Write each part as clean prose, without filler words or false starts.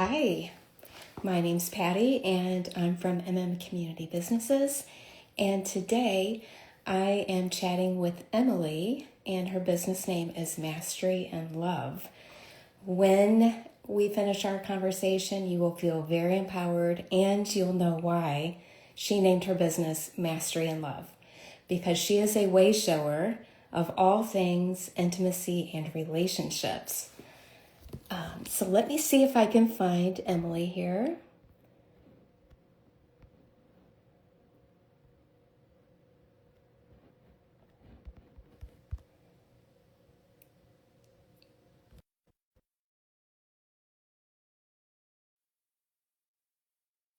Hi, my name's Patty and I'm from Community Businesses. And today I am chatting with Emily, and her business name is Mastery and Love. When we finish our conversation, you will feel very empowered and you'll know why she named her business Mastery and Love. Because she is a way shower of all things intimacy and relationships. So let me see if I can find Emily here.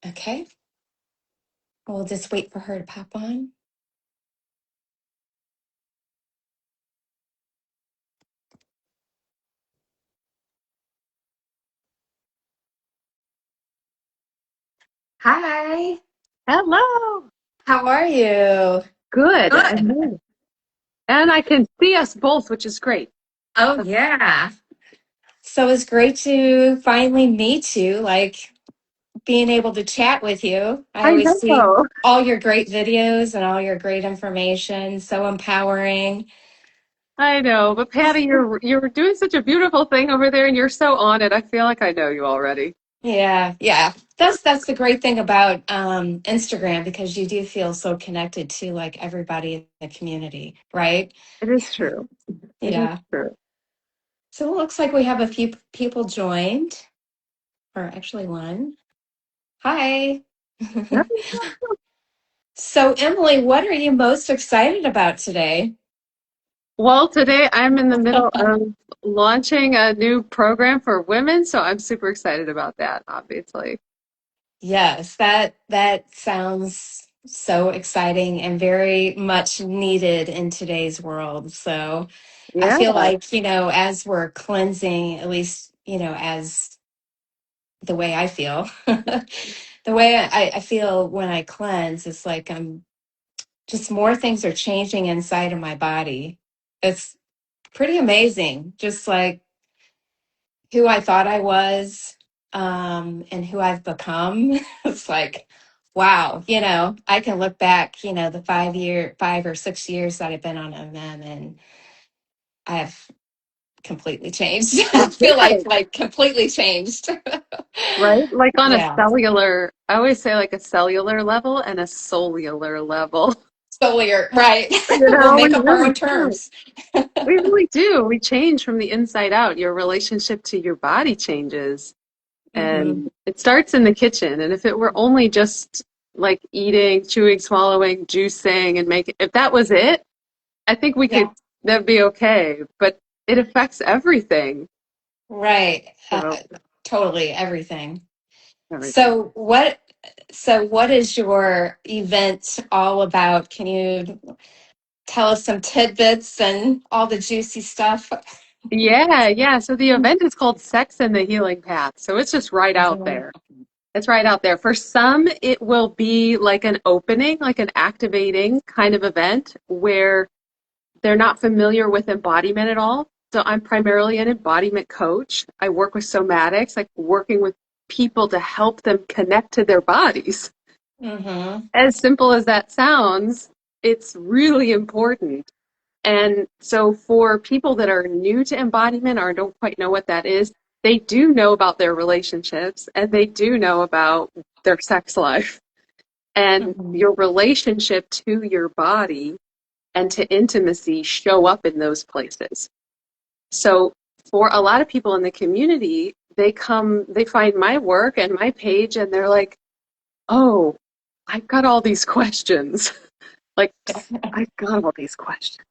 Okay, we'll just wait for her to pop on. Hi, Hello. how are you? Good. Good. And I can see us both, which is great. Oh, yeah. So it's great to finally meet you, like being able to chat with you. I I always see know. all your great videos and all your great information, so empowering. I know. But Patty, you're doing such a beautiful thing over there and you're so on it. I feel like I know you already. Yeah, yeah. That's the great thing about Instagram, because you do feel so connected to like everybody in the community, right? It is true. It is Yeah. true. So it looks like we have a few people joined, or actually one. Hi. Yep. So, Emily, what are you most excited about today? Well, today I'm in the middle of launching a new program for women, so I'm super excited about that, obviously. Yes, that sounds so exciting and very much needed in today's world. So, I Yeah, feel like, as we're cleansing, at least, as the way I feel, the way I feel when I cleanse, it's like I'm just more things are changing inside of my body. It's pretty amazing, just like who I thought I was, and who I've become. It's like, wow, I can look back, the 5 or 6 years that I've been on MM, and I've completely changed. I feel like completely changed. right? Like on a Yeah. cellular, I always say like a cellular level and a cellular level. So we're right. You We'll know, we make up our really own do. terms. We really do. We change from the inside out. Your relationship to your body changes. Hmm. And it starts in the kitchen. And if it were only just like eating, chewing, swallowing, juicing, and making, if that was it, I think we could, Yeah. that'd be okay. But it affects everything. Right. So, Totally everything. everything. So what is your event all about? Can you tell us some tidbits and all the juicy stuff? Yeah, yeah. So the event is called Sex and the Healing Path. So it's just right out Mhm. there. It's right out there. For some, it will be like an opening, like an activating kind of event where they're not familiar with embodiment at all. So I'm primarily an embodiment coach. I work with somatics, like working with people to help them connect to their bodies. Mhm. As simple as that sounds, it's really important. And so for people that are new to embodiment or don't quite know what that is, they do know about their relationships and they do know about their sex life and Mhm. your relationship to your body and to intimacy show up in those places. So for a lot of people in the community, they find my work and my page and they're like, oh, I've got all these questions. Like, I've got all these questions.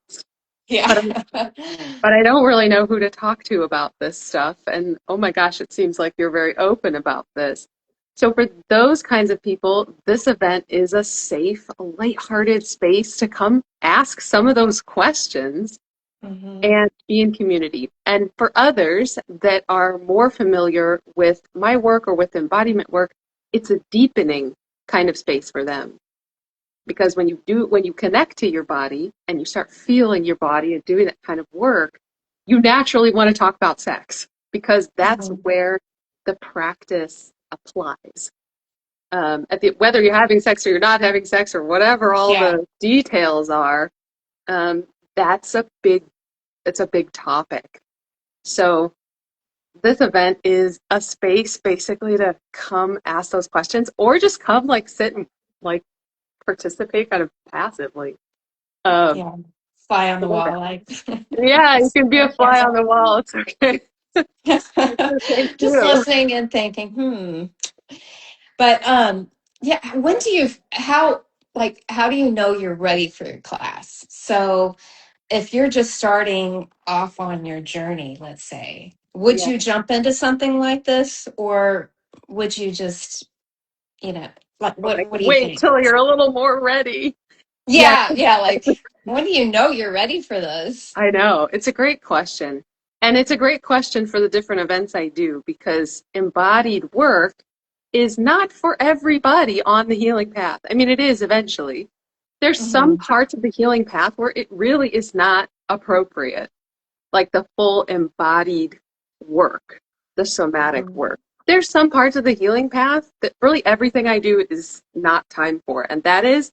Yeah. But but I don't really know who to talk to about this stuff. And oh my gosh, it seems like you're very open about this. So for those kinds of people, this event is a safe, lighthearted space to come ask some of those questions Mhm. and be in community. And for others that are more familiar with my work or with embodiment work, it's a deepening kind of space for them. Because when you connect to your body and you start feeling your body and doing that kind of work, you naturally want to talk about sex because that's Mhm. where the practice applies. Whether you're having sex or you're not having sex or whatever all Yeah. the details are, um, that's it's a big topic. So this event is a space basically to come ask those questions or just come like sit and like participate kind of passively. Um, Yeah. Fly on the wall, like yeah, you just can be a fly on the wall. It's okay. It's okay just too. listening and thinking, hmm. But yeah, when do you how do you know you're ready for your class? So if you're just starting off on your journey, let's say, would Yeah. you jump into something like this, or would you just, you know, like Like what do you wait think? till you're a little more ready. Yeah, Yeah, yeah, like when do you know you're ready for this? I know. It's a great question. And it's a great question for the different events I do because embodied work is not for everybody on the healing path. I mean, it is eventually. There's some Hmm. parts of the healing path where it really is not appropriate, like the full embodied work, the somatic Hmm. work. There's some parts of the healing path that really everything I do is not time for. And that is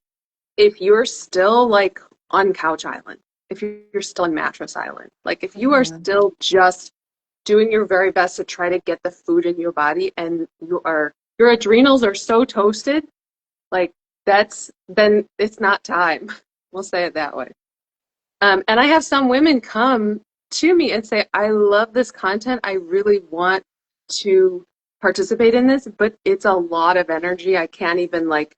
if you're still like on couch island, if you're still on mattress island, like if you are Hmm. still just doing your very best to try to get the food in your body and your adrenals are so toasted, like then it's not time. We'll say it that way. And I have some women come to me and say, I love this content. I really want to participate in this, but it's a lot of energy. I can't even like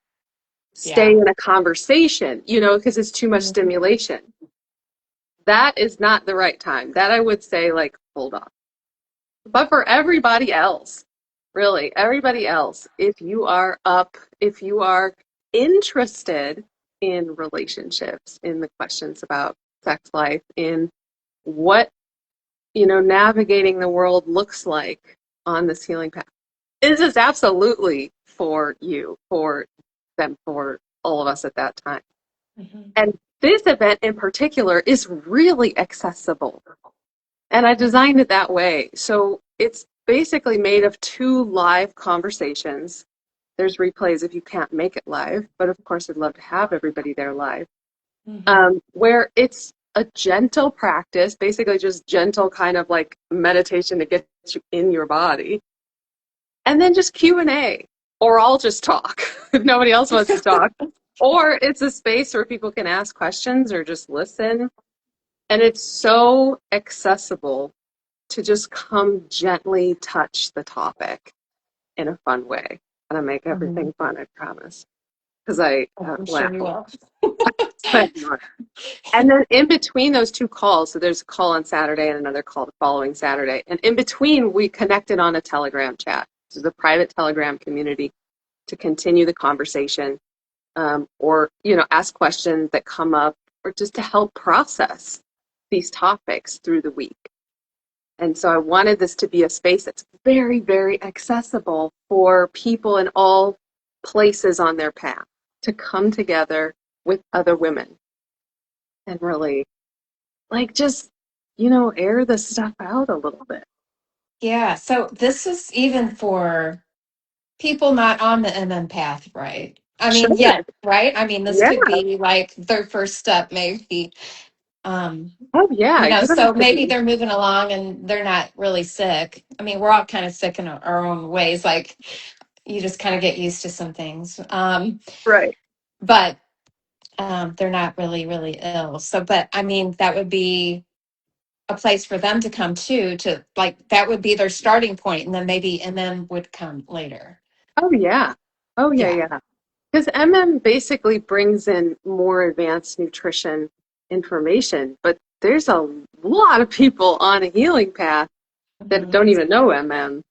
stay Yeah. in a conversation, because it's too much Mhm. stimulation. That is not the right time. That I would say, like, hold on. But for everybody else, really, everybody else, if you are interested in relationships, in the questions about sex life, in what, navigating the world looks like on this healing path, this is absolutely for you, for them, for all of us at that time. Mhm. And this event in particular is really accessible. And I designed it that way. So it's basically made of two live conversations. There's replays if you can't make it live, but of course, I'd love to have everybody there live, Mhm. where it's a gentle practice, basically just gentle kind of like meditation to get you in your body, and then just Q&A, or I'll just talk if nobody else wants to talk. Or it's a space where people can ask questions or just listen. And it's so accessible to just come gently touch the topic in a fun way. And I make Mhm. everything fun, I promise. Because I I'm sure laugh you a lot. will. And then in between those two calls, so there's a call on Saturday and another call the following Saturday. And in between, we connected on a Telegram chat. This is a private Telegram community to continue the conversation, or ask questions that come up, or just to help process these topics through the week. And so I wanted this to be a space that's very, very accessible for people in all places on their path to come together with other women and really like just air the stuff out a little bit. Yeah. So this is even for people not on the MM path, right? I mean, Sure. yeah, right? I mean, this Yeah. could be like their first step, maybe. Um, Oh yeah, you don't so have to maybe be they're moving along and they're not really sick. I mean, we're all kind of sick in our own ways. Like you just kind of get used to some things. right. But they're not really, really ill. So, but I mean, that would be a place for them to come to like, that would be their starting point, and then maybe MM would come later. Oh yeah. Oh yeah, Yeah. yeah. Because MM basically brings in more advanced nutrition information, but there's a lot of people on a healing path that Mhm. don't even know MM,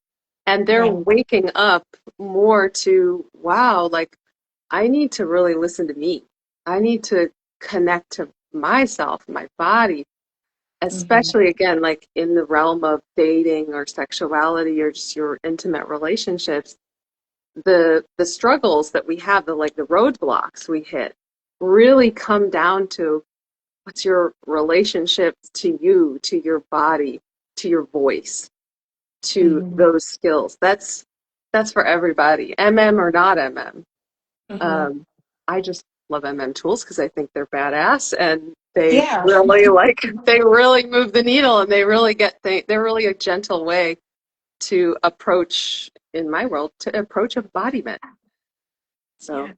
and they're Yeah. waking up more to, wow, like I need to really listen to me. I need to connect to myself, my body, Hmm. especially again, like in the realm of dating or sexuality or just your intimate relationships. The struggles that we have, the roadblocks we hit, really come down to what's your relationship to you, to your body, to your voice. to Hmm. those skills. That's for everybody, MM or not MM. Hmm. Um, I just love MM tools because I think they're badass and they Yeah. really they really move the needle and they really they're really a gentle way to approach, in my world, to approach embodiment. So Yeah.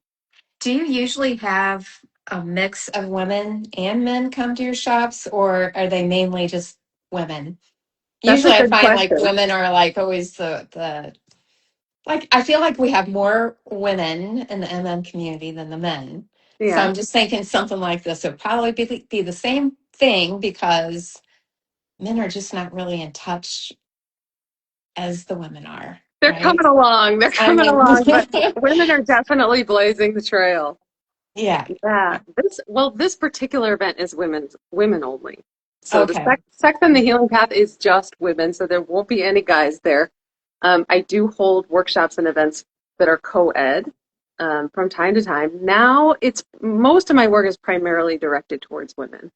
Do you usually have a mix of women and men come to your shops, or are they mainly just women? that's a Usually I good find like question. women are like always the like I feel like we have more women in the MM community than the men. So Yeah. I'm just thinking something like this would probably be the same thing because men are just not really in touch as the women are, They're coming right? along. They're I coming mean, along, but women are definitely blazing the trail. yeah. Yeah. This particular event is women only. So the Okay. sex and the healing path is just women, so there won't be any guys there. I do hold workshops and events that are co-ed from time to time. Now it's most of my work is primarily directed towards women.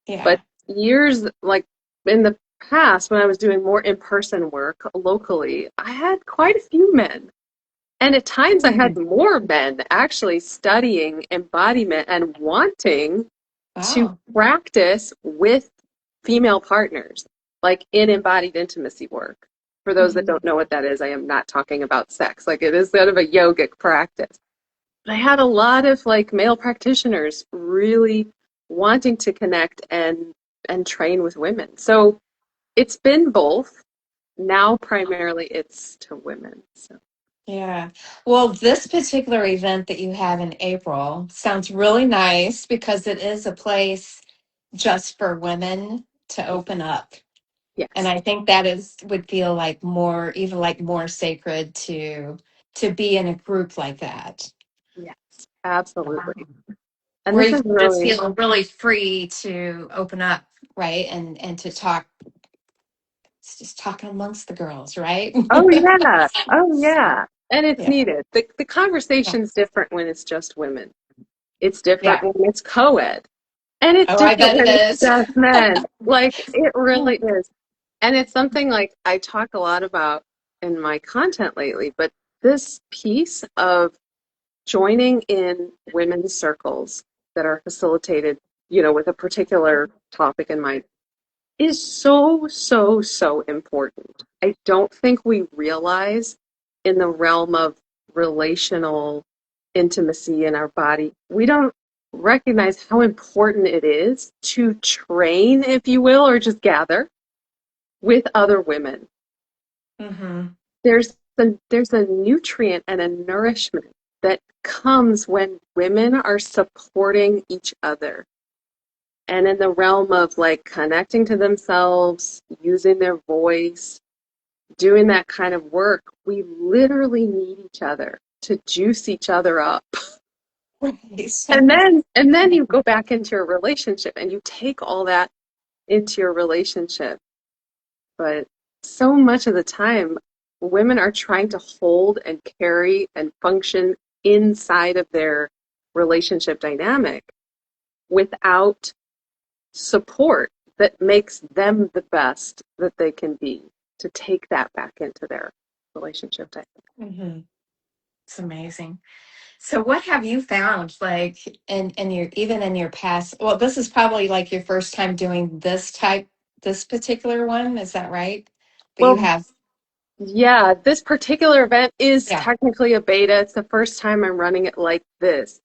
But Yeah. years like in the past when I was doing more in-person work locally, I had quite a few men. And at times I had Mhm. more men actually studying embodiment and wanting to Wow. practice with female partners, like in embodied intimacy work. For those that Mhm. don't know what that is, I am not talking about sex. Like it is sort of a yogic practice. But I had a lot of like male practitioners really wanting to connect and train with women. So it's been both. Now primarily it's to women. So Yeah. Well, this particular event that you have in April sounds really nice because it is a place just for women to open up. And yes. I think that is would feel like more even like more sacred to be in a group like that. Yes, absolutely. And Where this you is can just really, feel really free to open up, right? And to talk, it's just talking amongst the girls, right? oh yeah, oh yeah. And it's Yeah. needed. The Yeah. conversation's different when it's just women. It's different Yeah. when it's co-ed. And it's Oh, I different bet it when it's is. just men. Like it really is. And it's something like I talk a lot about in my content lately, but this piece of joining in women's circles that are facilitated, with a particular topic in mind is so, so, so important. I don't think we realize in the realm of relational intimacy in our body, we don't recognize how important it is to train, if you will, or just gather with other women. Hmm. There's a nutrient and a nourishment that comes when women are supporting each other. And in the realm of like connecting to themselves, using their voice, doing that kind of work, we literally need each other to juice each other up. Right. And then you go back into your relationship and you take all that into your relationship. But so much of the time, women are trying to hold and carry and function inside of their relationship dynamic without support that makes them the best that they can be to take that back into their relationship dynamic. Hmm. It's amazing. So what have you found like in your even in your past, well, this is probably like your first time doing this particular one, is that right? But you Well, have, yeah, this particular event is yeah, technically a beta. It's the first time I'm running it like this.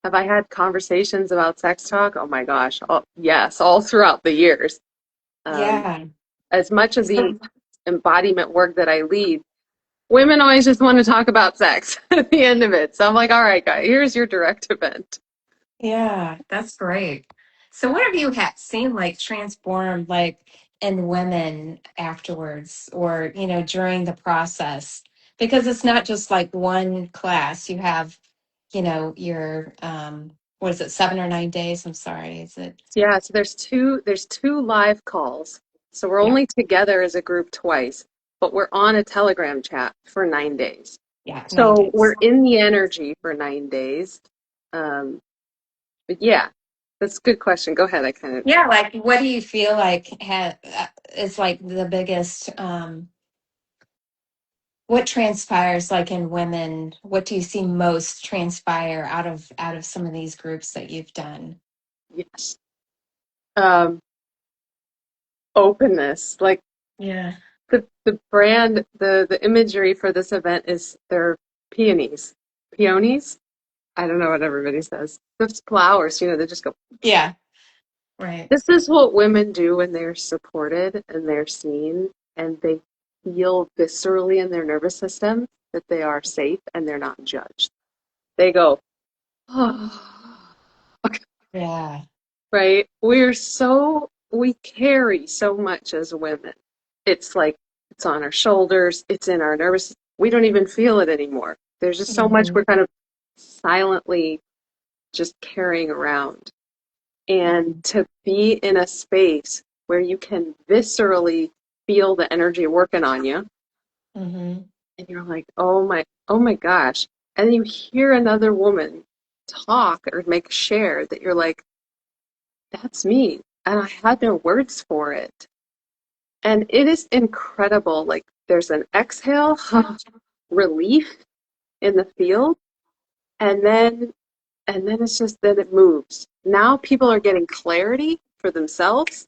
Have I had conversations about sex talk? Oh my gosh. Oh, yes, all throughout the years. Um, yeah. as much of the So embodiment work that I lead, women always just want to talk about sex at the end of it. So I'm like, all right, guys, here's your direct event. yeah, that's great. So what have you seen like transform like in women afterwards or, during the process? Because it's not just like one class. You have, your what is it, 7 or 9 days? I'm sorry. Is it? Yeah, so there's two live calls. So we're Yeah. only together as a group twice, but we're on a Telegram chat for 9 days. Yeah, nine So we're days. in the energy for 9 days. Um, but yeah, that's a good question. Go ahead. I kind of Yeah, like what do you feel like is like the biggest what transpires like in women? What do you see most transpire out of some of these groups that you've done? Yes. Um, Openness. Like Yeah. the brand, the imagery for this event is they're peonies. Peonies? I don't know what everybody says. Those flowers, they just go. Yeah. Right. This is what women do when they're supported and they're seen and they feel viscerally in their nervous system that they are safe and they're not judged. They go, oh, Yeah. right? We carry so much as women. It's like it's on our shoulders, it's in our nervous. We don't even feel it anymore. There's just so much Hmm. we're kind of silently just carrying around. And to be in a space where you can viscerally feel the energy working on you, Hmm. and you're like, oh my gosh. And you hear another woman talk or make a share that you're like, that's me. And I had no words for it. And it is incredible. Like there's an exhale, relief in the field, and then it's just then it moves. Now people are getting clarity for themselves,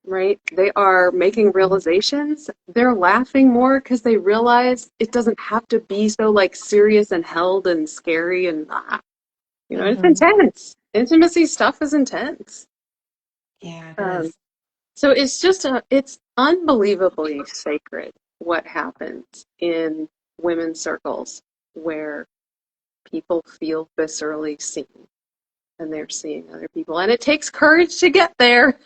right? They are making realizations. They're laughing more because they realize it doesn't have to be so like serious and held and scary and it's Hmm. intense. Intimacy stuff is intense. Yeah, it Um, is. so it's unbelievably sacred what happens in women's circles where people feel viscerally seen and they're seeing other people. And it takes courage to get there.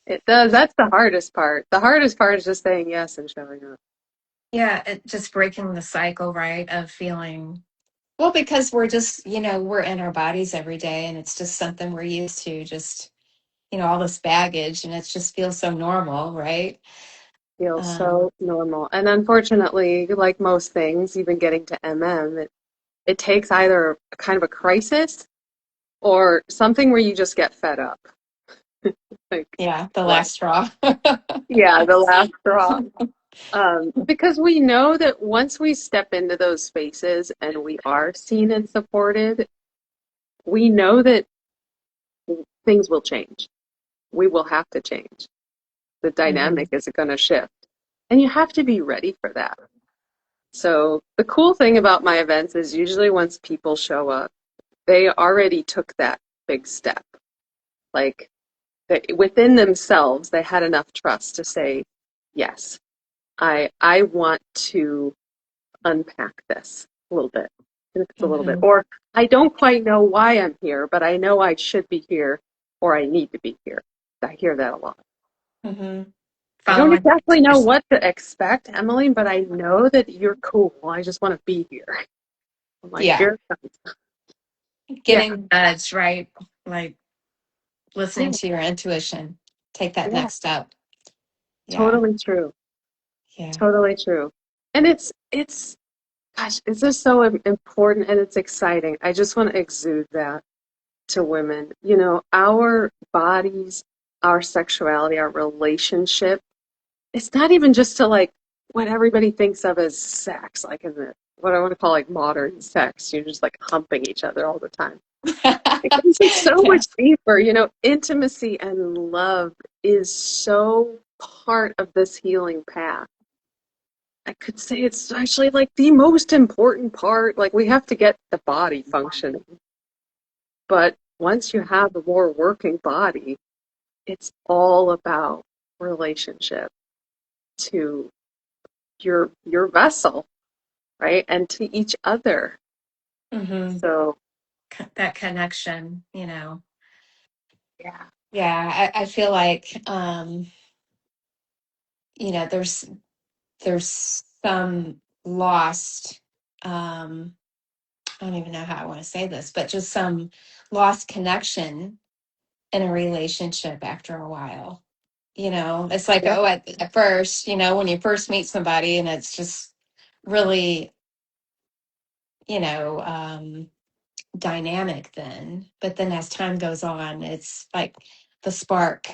It does. That's the hardest part. The hardest part is just saying yes and showing up. Yeah, just breaking the cycle, right, of feeling well, because we're just, we're in our bodies every day and it's just something we're used to, just, all this baggage and it just feels so normal, right? Feels Um, so normal. And unfortunately, like most things, even getting to MM, it takes either a kind of a crisis or something where you just get fed up. Like, yeah, the what? last straw. Yeah, the last straw. Because we know that once we step into those spaces and we are seen and supported, we know that things will change. We will have to change. The dynamic Hmm. is going to shift. And you have to be ready for that. So the cool thing about my events is usually once people show up, they already took that big step. Like within themselves, they had enough trust to say, yes, I want to unpack this a little bit. And if it's a little bit. Hmm. Or I don't quite know why I'm here, but I know I should be here or I need to be here. I hear that a lot. Hmm. I don't Following exactly know yours. what to expect, Emily, but I know that you're cool. I just want to be here. I'm like, Yeah, here it comes. Yeah, getting nudged, right? Like listening yeah, to your intuition. Take that yeah. next step. Yeah, Totally true. yeah. Totally true. And gosh, it's just so important and it's exciting. I just want to exude that to women. Our bodies, our sexuality, our relationship, it's not even just to like what everybody thinks of as sex, like in what I want to call like modern sex. You're just like humping each other all the time. Like, this is so Yeah. much deeper. Intimacy and love is so part of this healing path. I could say it's actually like the most important part. Like, we have to get the body functioning. But once you have a more working body, it's all about relationship to your vessel, right? And to each other. Hmm. So, That connection, yeah, Yeah, I feel like there's some lost I don't even know how I want to say this, but just some lost connection in a relationship after a while. It's like, yeah, oh, at first, when you first meet somebody and it's just really, you know, um, dynamic then. But then as time goes on, it's like the spark,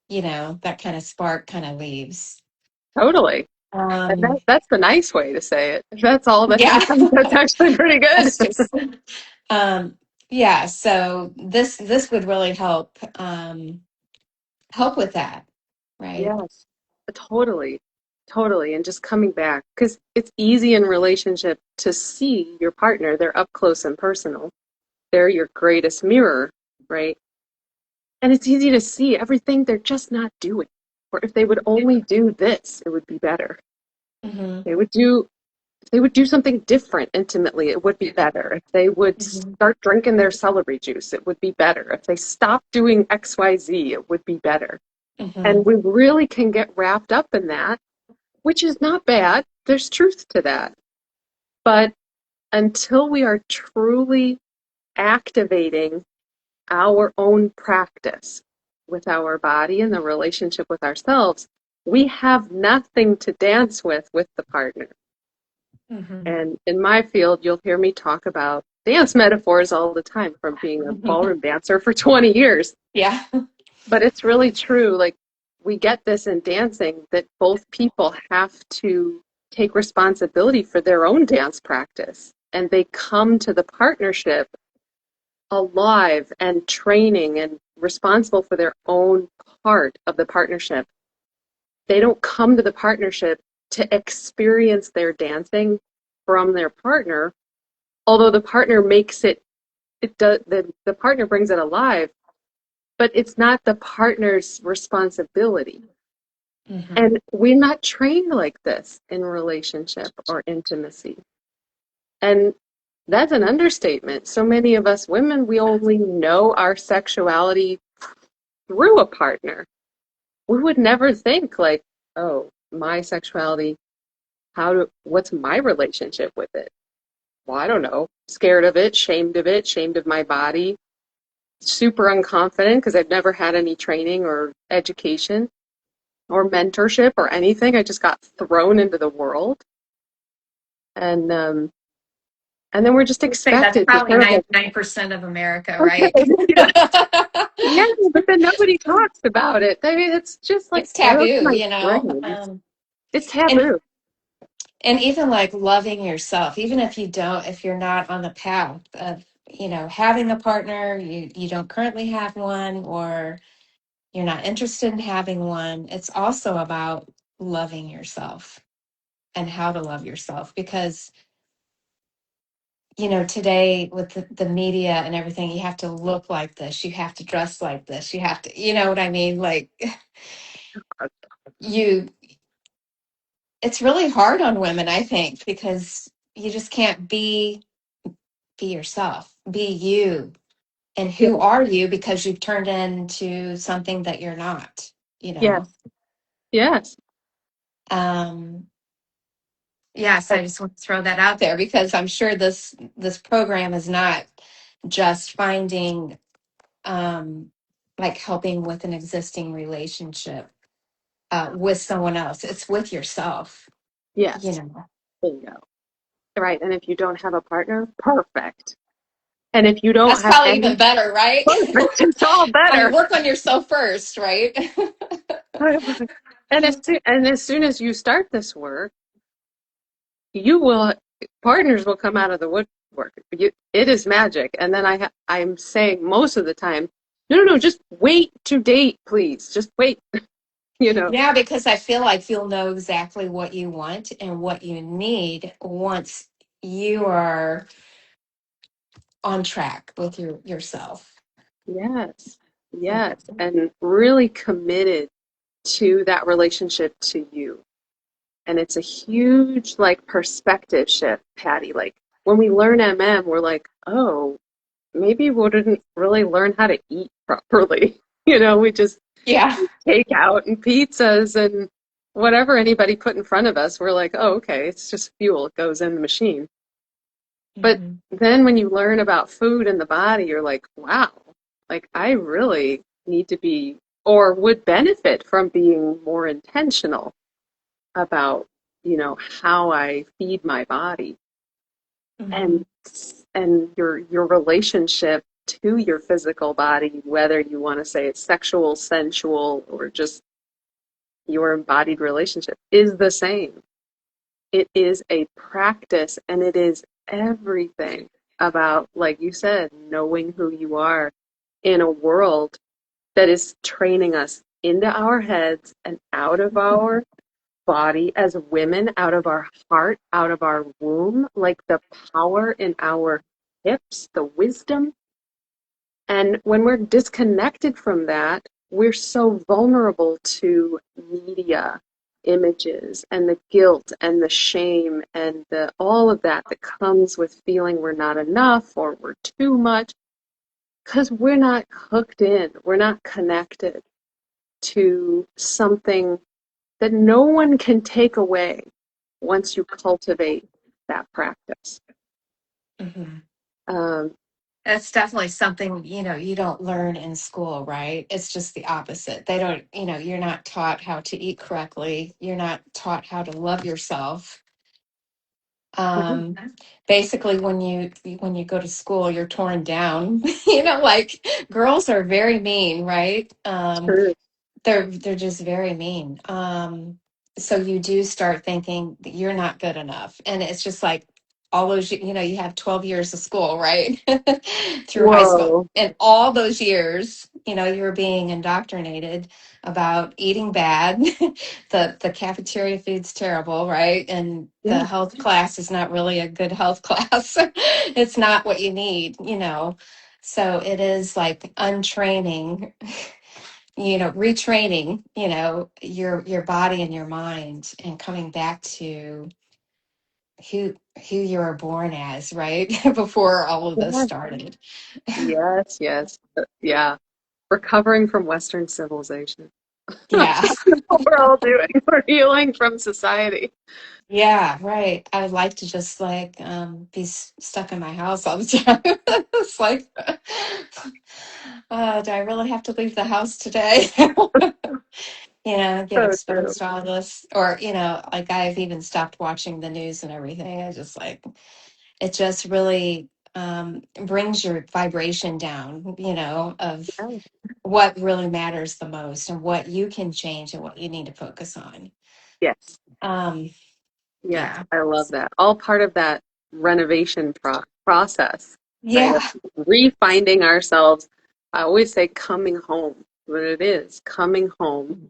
that kind of spark kind of leaves. totally. And Um, that's the nice way to say it. If that's all that yeah, happens, that's actually pretty good. that's just, um, yeah. So this would really help with that, right? Yes, totally, totally. And just coming back, because it's easy in relationship to see your partner. They're up close and personal. They're your greatest mirror, right? And it's easy to see everything they're just not doing. Or if they would only do this, it would be better. Hmm. They would do if they would do something different intimately, it would be better. If they would Hmm. start drinking their celery juice, it would be better. If they stopped doing XYZ, it would be better. Hmm. And we really can get wrapped up in that, which is not bad. There's truth to that. But until we are truly activating our own practice with our body and the relationship with ourselves, we have nothing to dance with the partner. Hmm. And in my field, you'll hear me talk about dance metaphors all the time from being a ballroom dancer for 20 years. Yeah. But it's really true. Like, we get this in dancing that both people have to take responsibility for their own dance practice. And they come to the partnership alive and training and responsible for their own part of the partnership. They don't come to the partnership to experience their dancing from their partner, although the partner makes it does the partner brings it alive, but it's not the partner's responsibility. Hmm. And we're not trained like this in relationship or intimacy. And that's an understatement. So many of us women, we only know our sexuality through a partner. We would never think like, oh, my sexuality, what's my relationship with it? Well, I don't know. Scared of it, shamed of my body, super unconfident because I've never had any training or education or mentorship or anything. I just got thrown into the world, and um, and then we're just I'd say that's expected to probably sort of like, 99% of America, right? okay, yeah, yeah, but then nobody talks about it. I mean, it's just like It's buried in taboo, my you know. brain. It's And taboo. and even like loving yourself, even if you're not on the path of, having a partner, you don't currently have one, or you're not interested in having one, it's also about loving yourself and how to love yourself. Because, today with the media and everything, you have to look like this, you have to dress like this, you have to, you know what I mean? Like, you, it's really hard on women, I think, because you just can't be yourself, be you. And Yeah, who are you, because you've turned into something that you're not, you know? yes, yes, Um, yes, I just want to throw that out there, because I'm sure this program is not just finding, like helping with an existing relationship with someone else. It's with yourself, you yes. know. Bingo. Right. And if you don't have a partner, perfect. And if you don't That's have probably any, even better, right? perfect. It's all I mean, better. work on yourself first, right? And as soon as you start this work, you will partners will come out of the woodwork. It is magic. And then I'm saying most of the time, no, no, no, just wait to date, please. Just wait. You know. Yeah, because I feel like you'll know exactly what you want and what you need once you are on track with yourself. Yes. Yes. And really committed to that relationship to you. And it's a huge like perspective shift, Patty. Like when we learn MM, we're like, oh, maybe we didn't really learn how to eat properly. We just Yeah. take out and pizzas and whatever anybody put in front of us. We're like, oh, okay, it's just fuel. It goes in the machine. But Hmm. then when you learn about food and the body, you're like, wow, like I really need to be or would benefit from being more intentional about, how I feed my body and Hmm. your relationship to your physical body, whether you want to say it's sexual, sensual, or just your embodied relationship is the same. It is a practice and it is everything about, like you said, knowing who you are in a world that is training us into our heads and out of our body as women, out of our heart, out of our womb, like the power in our hips, the wisdom. And when we're disconnected from that, we're so vulnerable to media images and the guilt and the shame and the all of that that comes with feeling we're not enough or we're too much because we're not hooked in, we're not connected to something that no one can take away once you cultivate that practice. Hmm. Um, That's definitely something, you don't learn in school, right? It's just the opposite. They don't, you're not taught how to eat correctly. You're not taught how to love yourself. Um, Basically, when you go to school, you're torn down. Like girls are very mean, right? true. They're just very mean. So you do start thinking that you're not good enough, and it's just like all those you have 12 years of school, right? Through high school, Whoa. and all those years, you're being indoctrinated about eating bad. The cafeteria food's terrible, right? And the Yeah. health class is not really a good health class. It's not what you need. So it is like untraining, retraining, your body and your mind and coming back to who you were born as, right? Before all of this Yeah. started. Yes, yes. Yeah. Recovering from Western civilization. Yeah. That's what we're all doing. We're healing from society. Yeah, right. I would like to just like be stuck in my house all the time. It's like, do I really have to leave the house today? Get So true. exposed to all this. Or, like I've even stopped watching the news and everything. I just like, it just really brings your vibration down, of Yeah. what really matters the most and what you can change and what you need to focus on. Yes. Um, Yes. yeah. I love that. All part of that renovation process, right? Of Yeah. refinding ourselves. I always say coming home, but it is coming home.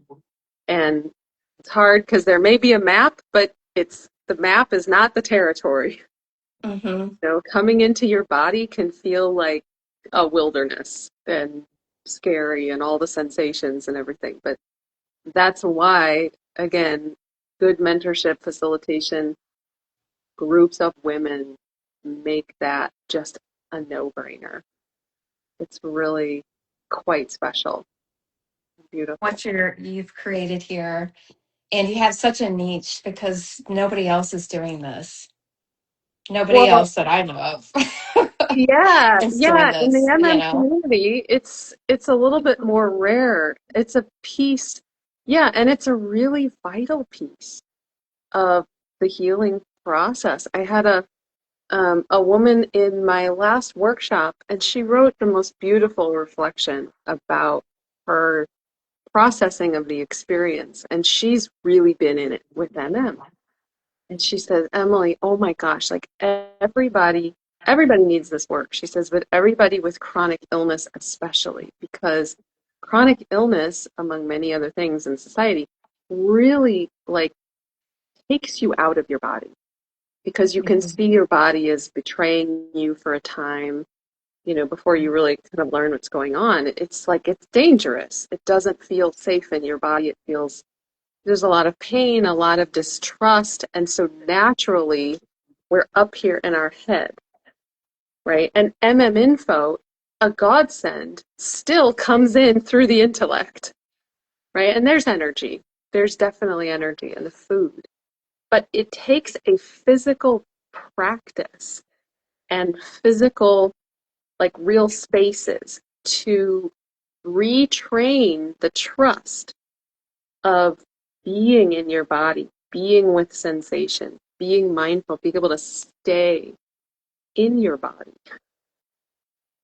And it's hard because there may be a map, but it's the map is not the territory. Hmm. Coming into your body can feel like a wilderness and scary and all the sensations and everything. But that's why, again, good mentorship facilitation, groups of women make that just a no-brainer. It's really quite special, beautiful. What you've created here, and you have such a niche because nobody else is doing this. Nobody Well, else that I know of yeah, is doing yeah. In the this. MM community, it's a little bit more rare. It's a piece, yeah, and it's a really vital piece of the healing process. I had a woman in my last workshop, and she wrote the most beautiful reflection about her processing of the experience, and she's really been in it with MM. And she says, Emily, oh my gosh, like everybody needs this work. She says, but everybody with chronic illness especially, because chronic illness, among many other things in society, really like takes you out of your body because you can Mhm. see your body is betraying you for a time, before you really kind of learn what's going on. It's like it's dangerous. It doesn't feel safe in your body. It feels there's a lot of pain, a lot of distrust, and so naturally we're up here in our head, right? And MM info, a godsend, still comes in through the intellect, right? And there's energy. There's definitely energy in the food, but it takes a physical practice and physical, like real spaces to retrain the trust of being in your body, being with sensation, being mindful, being able to stay in your body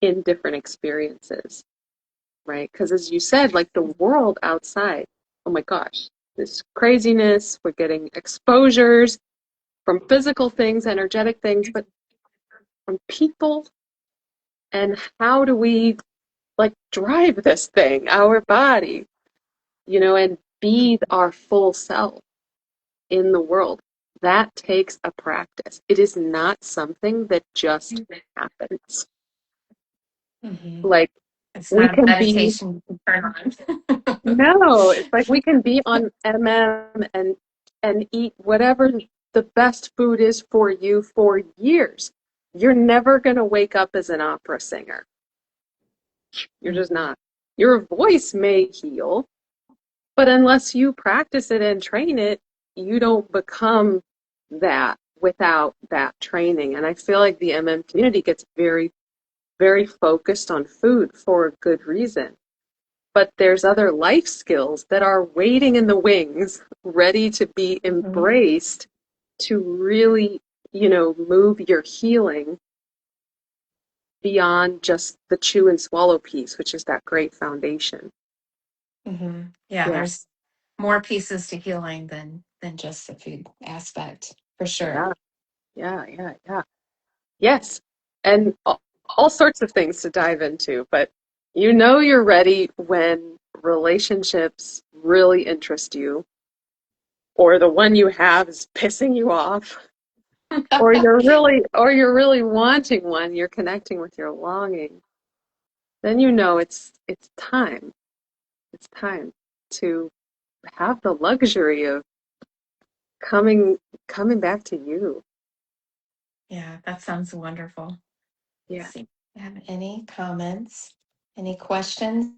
in different experiences, right? Because as you said, like the world outside, oh my gosh, this craziness, we're getting exposures from physical things, energetic things, but from people. And how do we like drive this thing, our body, and be our full self in the world? That takes a practice. It is not something that just happens. Hmm. Like It's we not a can be, meditation you can turn on. no, it's like we can be on MM and eat whatever the best food is for you for years. You're never going to wake up as an opera singer. You're just not. Your voice may heal, but unless you practice it and train it, you don't become that without that training. And I feel like the MM community gets very, very focused on food for a good reason. But there's other life skills that are waiting in the wings, ready to be Mhm. embraced to really, move your healing beyond just the chew and swallow piece, which is that great foundation. Yeah, Yeah, there's more pieces to healing than just the food aspect, for sure. yeah, yeah. Yes, and all sorts of things to dive into, but you're ready when relationships really interest you, or the one you have is pissing you off, or you're really wanting one, you're connecting with your longing. Then it's time. It's time to have the luxury of coming coming back to you. Yeah, that sounds wonderful. Let's Yeah. see. Do you have any comments, any questions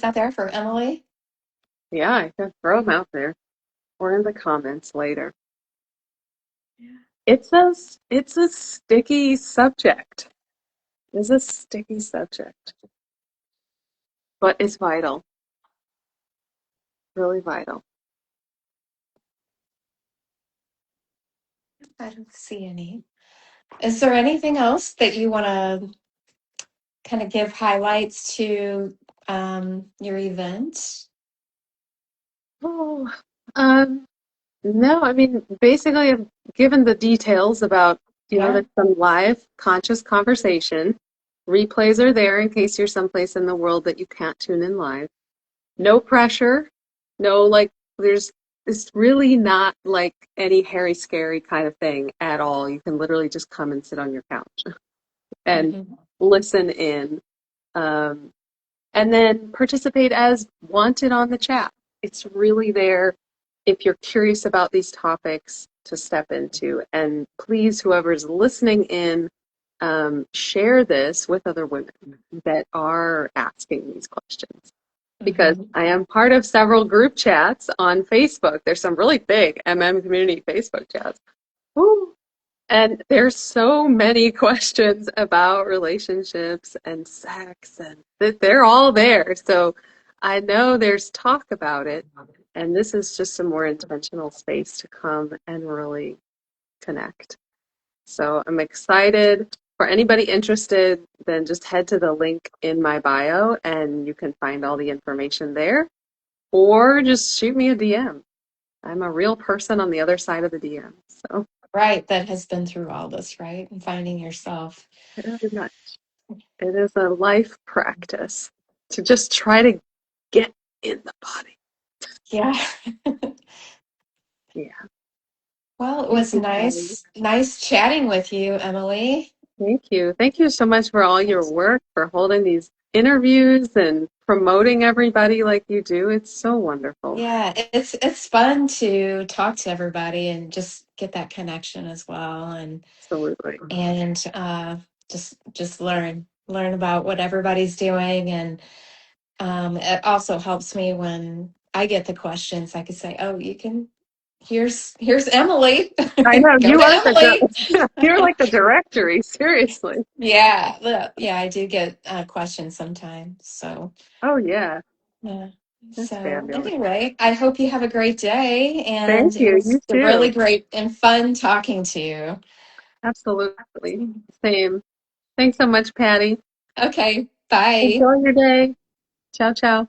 out there for Emily? Yeah, I can throw them out there or in the comments later. Yeah. It's a sticky subject. It's a sticky subject, but it's vital, really vital. I don't see any. Is there anything else that you want to kind of give highlights to your event? Oh, um, no, I mean, basically, I've given the details about, Yeah. there's some live conscious conversation. Replays are there in case you're someplace in the world that you can't tune in live. No pressure. No, like, there's, it's really not like any hairy, scary kind of thing at all. You can literally just come and sit on your couch and Hmm. listen in, um, and then participate as wanted on the chat. It's really there if you're curious about these topics to step into. And please, whoever's listening in, share this with other women that are asking these questions. Because Hmm. I am part of several group chats on Facebook. There's some really big community Facebook chats. Woo. And there's so many questions about relationships and sex, and that they're all there. So I know there's talk about it, and this is just a more intentional space to come and really connect. So I'm excited. For anybody interested, then just head to the link in my bio and you can find all the information there, or just shoot me a DM. I'm a real person on the other side of the DM. So Right, that has been through all this, right? And finding yourself. very much. It is a life practice to just try to get in the body. Yeah. Yeah. Well, it Thank was you, Patty. nice chatting with you, Emily. Thank you. Thank you so much for all your work, for holding these interviews and promoting everybody like you do. It's so wonderful. Yeah, it's fun to talk to everybody and just get that connection as well, Absolutely. and just learn about what everybody's doing, and it also helps me when I get the questions. I can say, "Oh, you can. Here's Emily. I know Go you to are Emily." you're like the directory, seriously. Yeah, I do get questions sometimes. So Oh yeah, yeah. that's So fabulous. anyway, I hope you have a great day, Thank and it you. was You too. really great and fun talking to you. Absolutely. Same. Thanks so much, Patty. Okay, bye. Enjoy your day. Ciao, ciao.